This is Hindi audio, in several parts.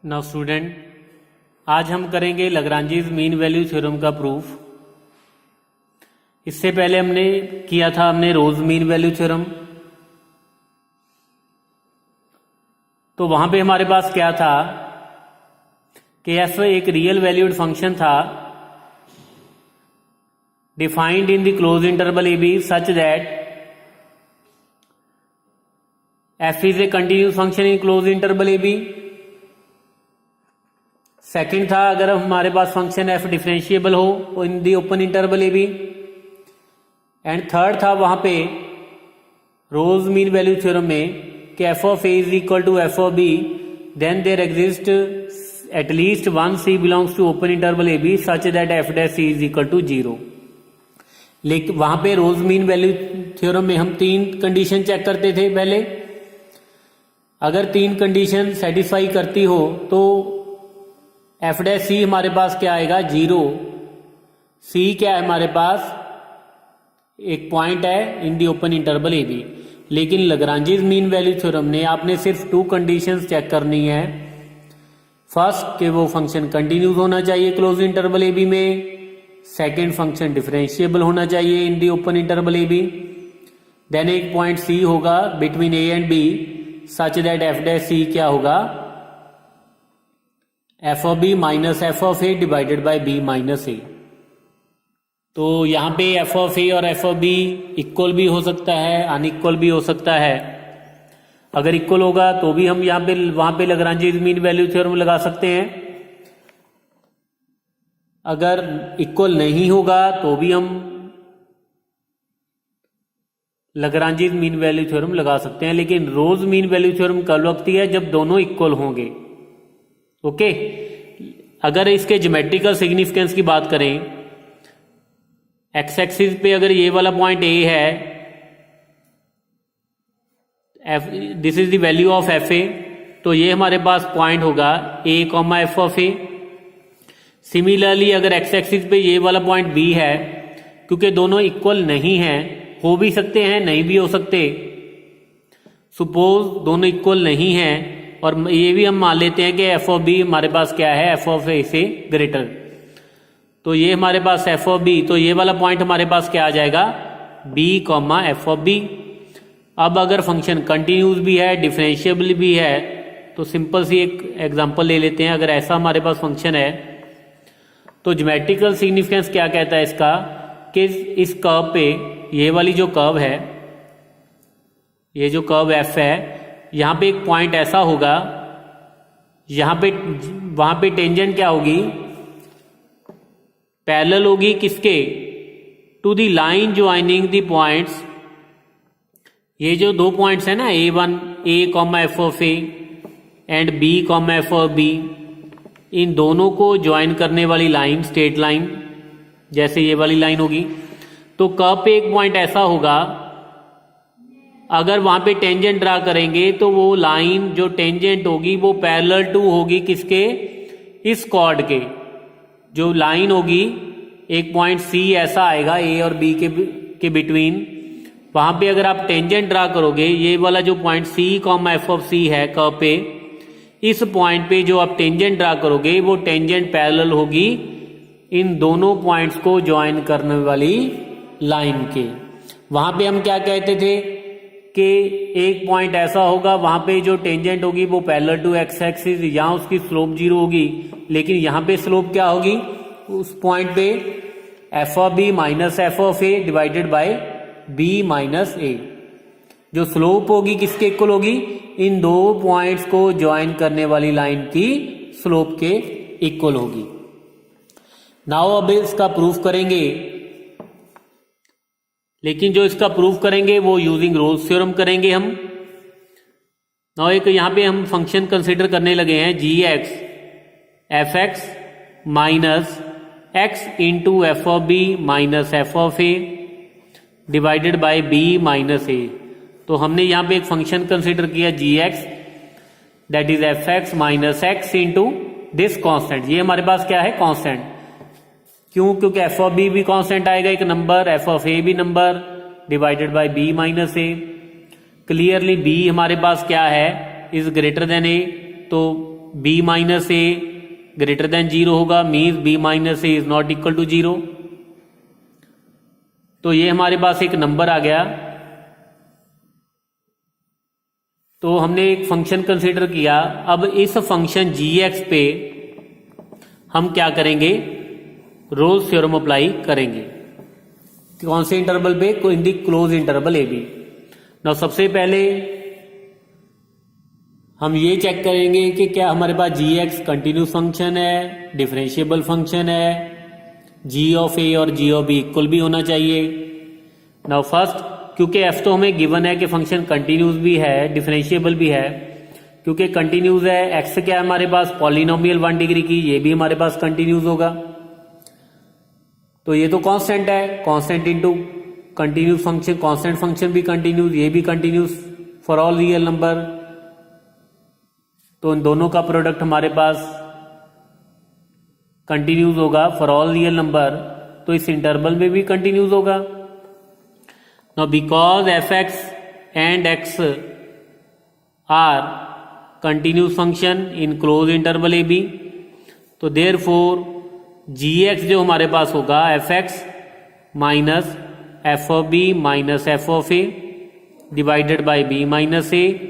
नाउ स्टूडेंट, आज हम करेंगे लाग्रांजीज मीन वैल्यू थ्योरम का प्रूफ। इससे पहले हमने रोज मीन वैल्यू थ्योरम। तो वहां पे हमारे पास क्या था कि एफ एक रियल वैल्यूड फंक्शन था defined in the closed interval A B such that f is a continuous function in close interval A b. Second था अगर हमारे पास फंक्शन एफ डिफरेंशिएबल हो in the open interval A b. And third था वहां पे रोज मीन वैल्यू थ्योरम में कि f of a is equal to f of b then there exist at least one c belongs to open interval A B such that F dash C is equal to 0। लेकिन वहां पे रोज मीन वैल्यू थ्योरम में हम तीन कंडीशन चेक करते थे पहले। अगर तीन कंडीशन सेटिस्फाई करती हो तो एफ डैश सी हमारे पास क्या आएगा 0। सी क्या है हमारे पास एक पॉइंट है in the open interval A b. लेकिन लाग्रांजीज मीन वैल्यू थ्योरम ने आपने सिर्फ टू कंडीशंस चेक करनी है। फर्स्ट कि वो फंक्शन कंटिन्यूस होना चाहिए क्लोज इंटरवल ए बी में। सेकेंड फंक्शन डिफरेंशिएबल होना चाहिए in the open interval A b. Then एक पॉइंट सी होगा between a and b such that F dash c क्या होगा f of B minus F of a divided by b minus a. तो यहां पे एफ ऑफ ए और एफ ऑफ बी इक्वल भी हो सकता है, अनइक्वल भी हो सकता है। अगर इक्वल होगा तो भी हम वहां पे लाग्रांजीज मीन वैल्यू थ्योरम लगा सकते हैं। अगर इक्वल नहीं होगा तो भी हम लाग्रांजीज मीन वैल्यू थ्योरम लगा सकते हैं। लेकिन रोज मीन वैल्यू थ्योरम कब लगती है जब दोनों इक्वल होंगे। ओके, अगर इसके ज्योमेट्रिकल सिग्निफिकेंस की बात करें, एक्स एक्सिस पे अगर ये वाला पॉइंट ए है, this is the value of f a, तो ये हमारे पास पॉइंट होगा a comma F of a. Similarly अगर एक्स एक्सिस पे ये वाला पॉइंट बी है, क्योंकि दोनों इक्वल नहीं है, हो भी सकते हैं नहीं भी हो सकते। सपोज दोनों इक्वल नहीं हैं और ये भी हम मान लेते हैं कि एफ ऑफ बी हमारे पास क्या है एफ ऑफ ए से ग्रेटर, तो ये हमारे पास एफ ऑफ बी, तो ये वाला पॉइंट हमारे पास क्या आ जाएगा B comma F of B. अब अगर फंक्शन कंटिन्यूस भी है डिफरेंशिएबल भी है तो सिंपल सी एक एग्जांपल ले लेते हैं। अगर ऐसा हमारे पास फंक्शन है तो ज्योमेट्रिकल सिग्निफिकेंस क्या कहता है इसका कि इस कर्व पे ये वाली जो कर्व है, ये जो कर्व एफ है, यहां पे एक पॉइंट ऐसा होगा, वहां पे टेंजेंट क्या होगी पैरेलल होगी किसके to the line joining the points. ये जो दो पॉइंट्स है ना A1 a comma F of a and b comma F of b, इन दोनों को ज्वाइन करने वाली लाइन स्ट्रेट लाइन जैसे ये वाली लाइन होगी। तो कर्व पे एक पॉइंट ऐसा होगा, अगर वहां पे टेंजेंट ड्रा करेंगे तो वो लाइन जो टेंजेंट होगी वो पैरेलल टू होगी किसके इस कॉर्ड के। जो लाइन होगी एक पॉइंट सी ऐसा आएगा ए और बी के बिटवीन, वहां पे अगर आप टेंजेंट ड्रा करोगे, ये वाला जो point c comma F of c है कर्व पे, इस पॉइंट पे जो आप टेंजेंट ड्रा करोगे वो टेंजेंट पैरेलल होगी इन दोनों पॉइंट्स को ज्वाइन करने वाली लाइन के। वहां पे हम क्या कहते थे कि एक पॉइंट ऐसा होगा वहां पे जो टेंजेंट होगी वो पैरेलल टू एक्स एक्सिस, यहां उसकी स्लोप 0 होगी, लेकिन यहां पे स्लोप क्या होगी उस पॉइंट पे f of B minus F of a divided by b minus a. जो स्लोप होगी किसके इक्वल होगी इन दो पॉइंट्स को ज्वाइन करने वाली लाइन की स्लोप के इक्वल होगी। नाउ अब इसका प्रूफ करेंगे, लेकिन जो इसका प्रूफ करेंगे वो यूजिंग रोल्स थ्योरम करेंगे हम। नाउ एक यहां पे हम फंक्शन कंसीडर करने लगे हैं g x f x minus x into f of B minus F of a divided by b minus a. तो हमने यहां पे एक फंक्शन कंसीडर किया g x that is f x minus x into this constant. ये हमारे पास क्या है कांस्टेंट, क्यों क्योंकि एफ ऑफ बी भी कांस्टेंट आएगा एक नंबर, एफ ऑफ ए भी number divided by b minus a. Clearly B हमारे पास क्या है इज ग्रेटर देन ए, तो B minus A greater than 0 होगा, means B minus A is not equal to 0। तो ये हमारे पास एक नंबर आ गया। तो हमने एक फंक्शन कंसीडर किया। अब इस फंक्शन जी एक्स पे हम क्या करेंगे, रोल्स थ्योरम अप्लाई करेंगे। कौन से इंटरवल पे, in the closed interval A b. Now सबसे पहले हम ये चेक करेंगे कि क्या हमारे पास जी एक्स कंटिन्यूस फंक्शन है, डिफरेंशिएबल फंक्शन है, जी ऑफ ए और जी ऑफ बी इक्वल भी होना चाहिए। नाउ फर्स्ट, क्योंकि एफ तो हमें गिवन है कि फंक्शन कंटिन्यूस भी है, डिफरेंशिएबल भी है। क्योंकि कंटिन्यूस है, एक्स क्या है हमारे पास, पॉलिनोमियल 1 डिग्री की, ये भी हमारे पास कंटिन्यूस होगा। तो ये तो कांस्टेंट है, constant into continuous function, constant function भी कंटिन्यूस, ये भी continuous for all real number. तो इन दोनों का प्रोडक्ट हमारे पास कंटिन्यूस होगा फॉर ऑल रियल नंबर। तो इस इंटरवल में भी कंटिन्यूस होगा। Now because F X and X are continuous function in close interval A B, तो देयरफॉर जी एक्स जो हमारे पास होगा F x minus F of B minus F of a divided by b minus a,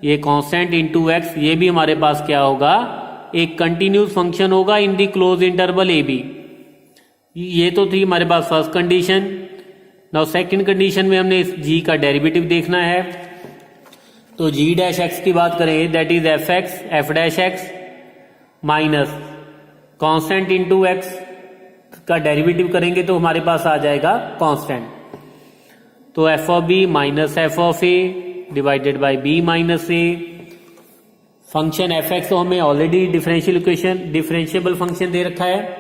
ये कांस्टेंट इनटू एक्स, ये भी हमारे पास क्या होगा, एक कंटिन्यूस फंक्शन होगा in the closed interval A b. ये तो थी हमारे पास first condition. Now second condition में हमने इस जी का डेरिवेटिव देखना है। तो जी डैश एक्स की बात करें, that is f x f dash x minus constant into x का डेरिवेटिव करेंगे तो हमारे पास आ जाएगा कांस्टेंट। तो f of B minus F of a divided by b minus a. Function f x तो हमें already differential equation differentiable function दे रखा है।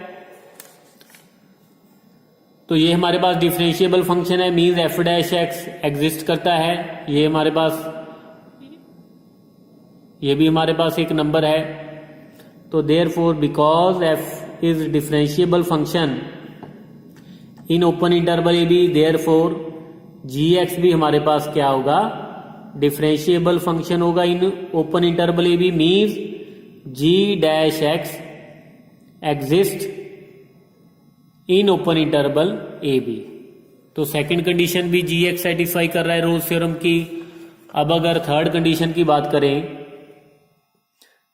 तो ये हमारे पास डिफरेंशिएबल फंक्शन है, means f dash x exist करता है। ये हमारे पास, ये भी हमारे पास एक नंबर है। तो therefore because F is differentiable function in open interval A B, therefore G X भी हमारे पास क्या होगा, डिफरेंशिएबल फंक्शन होगा in open interval A B, means G dash x exist in open interval A B. तो सेकंड कंडीशन भी जी एक्स सेटिस्फाई कर रहा है रोल्स थ्योरम की। अब अगर थर्ड कंडीशन की बात करें,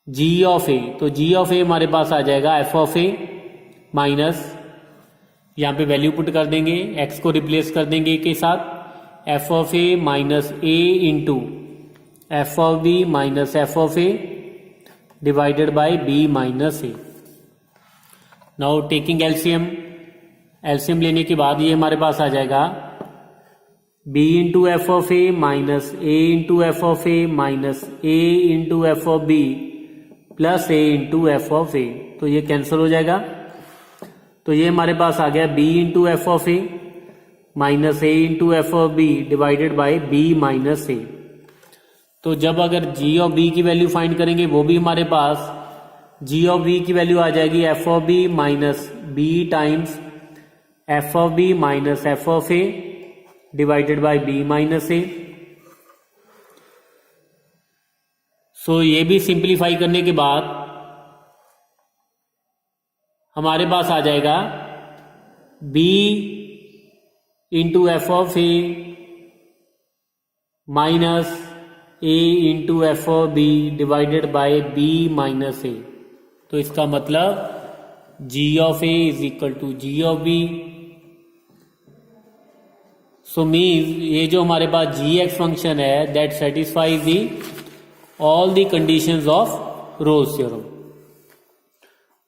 जी ऑफ ए, तो जी ऑफ ए हमारे पास आ जाएगा एफ ऑफ ए माइनस, यहां पे वैल्यू पुट कर देंगे, एक्स को रिप्लेस कर देंगे ए के साथ, f of a minus a into f of B minus F of a divided by b minus a. Now taking LCM, LCM लेने के बाद ये हमारे पास आ जाएगा b into f of a minus a into f of a minus a into f of b plus a into f of a. तो ये कैंसिल हो जाएगा। तो ये हमारे पास आ गया b into f of a minus a into f of b divided by b minus a. तो जब अगर जी ऑफ बी की वैल्यू फाइंड करेंगे, वो भी हमारे पास जी ऑफ बी की वैल्यू आ जाएगी f of B minus b times f of B minus F of a divided by b minus a. So ये भी सिंप्लीफाई करने के बाद हमारे पास आ जाएगा b into f of a minus a into f of b divided by b minus a. तो इसका मतलब g of a is equal to g of b. So means ये जो हमारे पास जी एक्स फंक्शन है that satisfies the all the conditions of Rolle's theorem.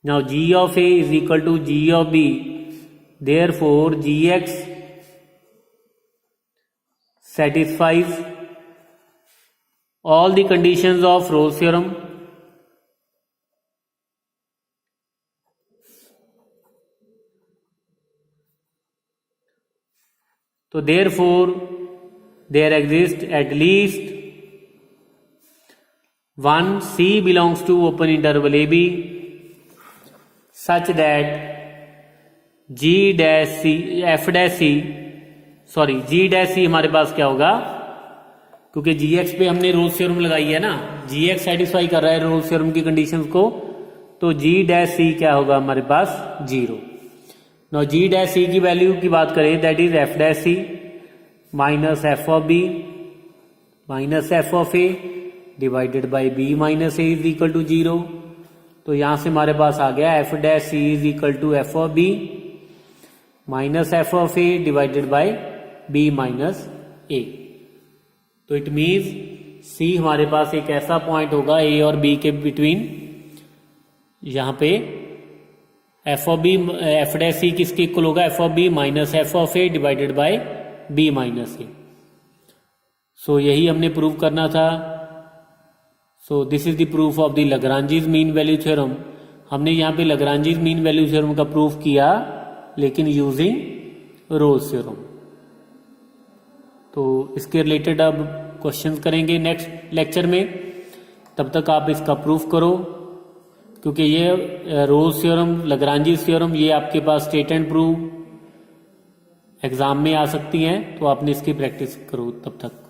Now g of a is equal to g of b, therefore gx satisfies all the conditions of Rolle's theorem. So therefore there exists at least one C belongs to open interval AB such that G dash C F dash C, sorry G dash C हमारे पास क्या होगा, क्योंकि जी एक्स पे हमने रोल्स थ्योरम लगाई है ना, जी एक्स सेटिस्फाई कर रहा है रोल्स थ्योरम की कंडीशंस को, तो जी डैश सी क्या होगा हमारे पास 0। नाउ जी डैश सी की वैल्यू की बात करें, that is f dash c minus F of B minus F of a divided by b minus A is equal to 0। तो यहां से हमारे पास आ गया f dash C is equal to f of B minus F of a divided by b minus a. तो इट मीन्स सी हमारे पास एक ऐसा पॉइंट होगा ए और बी के बिटवीन, यहां पे f of B F dash सी किसके इक्वल होगा, f of B minus F of a divided by b minus a. सो यही हमने प्रूव करना था। So this is the proof of the लाग्रांजीज mean value theorem. हमने यहाँ पे लाग्रांजीज मीन वैल्यू थ्योरम का प्रूफ किया, लेकिन यूजिंग रोल्स थ्योरम। तो इसके रिलेटेड अब क्वेश्चंस करेंगे नेक्स्ट लेक्चर में, तब तक आप इसका प्रूफ करो, क्योंकि ये रोल्स थ्योरम लाग्रांजीज थ्योरम ये आपके पास स्टेट एंड प्रूव एग्जाम में आ सकती हैं, तो आपने इसकी प्रैक्टिस करो तब तक।